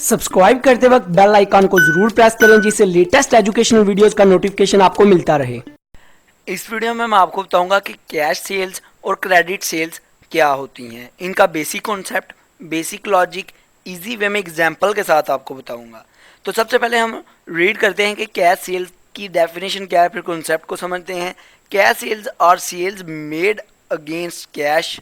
Subscribe करते वक्त bell icon को जरूर प्रेस करें जिससे लेटेस्ट एजुकेशनल वीडियोस का नोटिफिकेशन आपको मिलता रहे। इस वीडियो में मैं आपको बताऊंगा कि कैश सेल्स और क्रेडिट सेल्स क्या होती हैं, इनका basic concept, basic logic, easy way में एग्जांपल के साथ आपको बताऊंगा। तो सबसे पहले हम रीड करते हैं कि कैश सेल्स की डेफिनेशन क्या है, फिर कॉन्सेप्ट को समझते हैं। Cash sales are sales made against cash.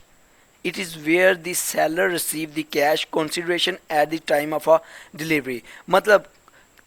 It is where the seller receive the cash consideration at the time of a delivery. मतलब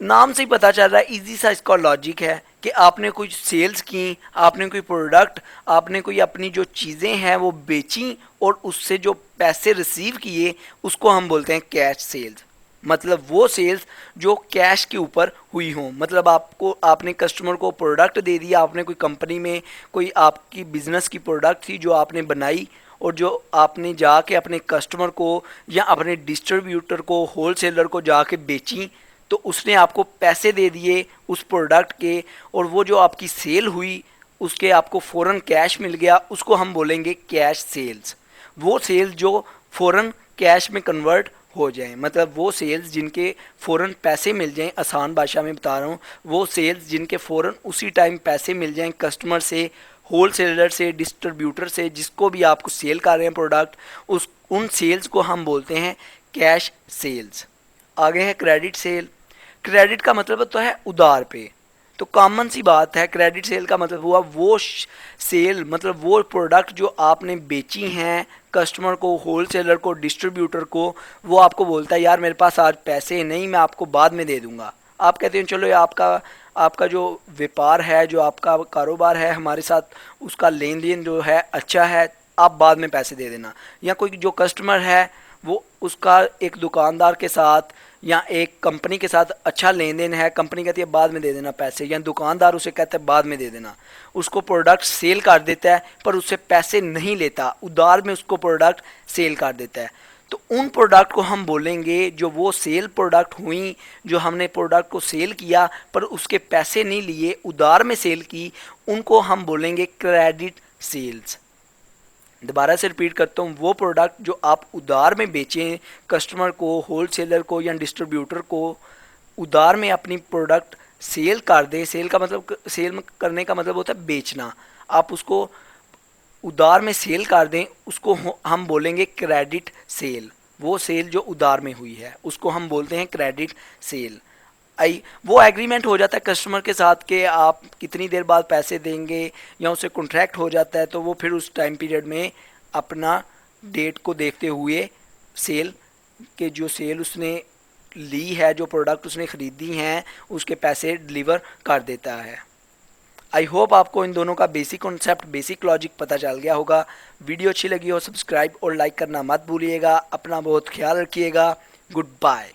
नाम से ही पता चल रहा है, इजी सा इसका लॉजिक है कि आपने कुछ सेल्स की, आपने कोई प्रोडक्ट, आपने कोई अपनी जो चीज़ें हैं वो बेची और उससे जो पैसे रिसीव किए उसको हम बोलते हैं कैश सेल्स। मतलब वो सेल्स जो कैश के ऊपर हुई हो। मतलब आपने कस्टमर को प्रोडक्ट दे दिया, आपने कोई कंपनी में कोई आपकी बिजनेस की प्रोडक्ट थी जो आपने बनाई और जो आपने जाके अपने कस्टमर को या अपने डिस्ट्रीब्यूटर को, होलसेलर को जाके बेची, तो उसने आपको पैसे दे दिए उस प्रोडक्ट के, और वो जो आपकी सेल हुई उसके आपको फ़ौरन कैश मिल गया, उसको हम बोलेंगे कैश सेल्स। वो सेल्स जो फ़ौरन कैश में कन्वर्ट हो जाएं, मतलब वो सेल्स जिनके फ़ौरन पैसे मिल जाएं, आसान भाषा में बता रहा हूँ, वो सेल्स जिनके फ़ौरन उसी टाइम पैसे मिल जाएं कस्टमर से, होलसेलर से, डिस्ट्रीब्यूटर से, जिसको भी आपको सेल कर रहे हैं प्रोडक्ट, उस उन सेल्स को हम बोलते हैं कैश सेल्स। आगे है क्रेडिट सेल। क्रेडिट का मतलब होता है उधार पे। तो कॉमन सी बात है, क्रेडिट सेल का मतलब हुआ वो सेल, मतलब वो प्रोडक्ट जो आपने बेची हैं कस्टमर को, होलसेलर को, डिस्ट्रीब्यूटर को, वो आपको बोलता है यार मेरे पास आज पैसे नहीं, मैं आपको बाद में दे दूंगा। आप कहते हैं चलो ये आपका आपका जो व्यापार है, जो आपका कारोबार है हमारे साथ, उसका लेन देन जो है अच्छा है, आप बाद में पैसे दे देना। या कोई जो कस्टमर है वो उसका एक दुकानदार के साथ या एक कंपनी के साथ अच्छा लेन देन है, कंपनी कहती है बाद में दे देना पैसे, या दुकानदार उसे कहता है बाद में दे देना, उसको प्रोडक्ट सेल कर देता है पर उससे पैसे नहीं लेता, उधार में उसको प्रोडक्ट सेल कर देता है। तो उन प्रोडक्ट को हम बोलेंगे, जो वो सेल प्रोडक्ट हुई, जो हमने प्रोडक्ट को सेल किया पर उसके पैसे नहीं लिए, उधार में सेल की, उनको हम बोलेंगे क्रेडिट सेल्स। दोबारा से रिपीट करता हूँ, वो प्रोडक्ट जो आप उधार में बेचें कस्टमर को, होलसेलर को या डिस्ट्रीब्यूटर को, उधार में अपनी प्रोडक्ट सेल कर दें। सेल का मतलब, सेल करने का मतलब होता है बेचना। आप उसको उधार में सेल कर दें, उसको हम बोलेंगे क्रेडिट सेल। वो सेल जो उधार में हुई है उसको हम बोलते हैं क्रेडिट सेल। आई वो एग्रीमेंट हो जाता है कस्टमर के साथ कि आप कितनी देर बाद पैसे देंगे, या उससे कॉन्ट्रैक्ट हो जाता है, तो वो फिर उस टाइम पीरियड में अपना डेट को देखते हुए सेल के, जो सेल उसने ली है, जो प्रोडक्ट उसने ख़रीदी हैं, उसके पैसे डिलीवर कर देता है। आई होप आपको इन दोनों का बेसिक कॉन्सेप्ट, बेसिक लॉजिक पता चल गया होगा। वीडियो अच्छी लगी हो सब्सक्राइब और लाइक करना मत भूलिएगा। अपना बहुत ख्याल रखिएगा। Good bye.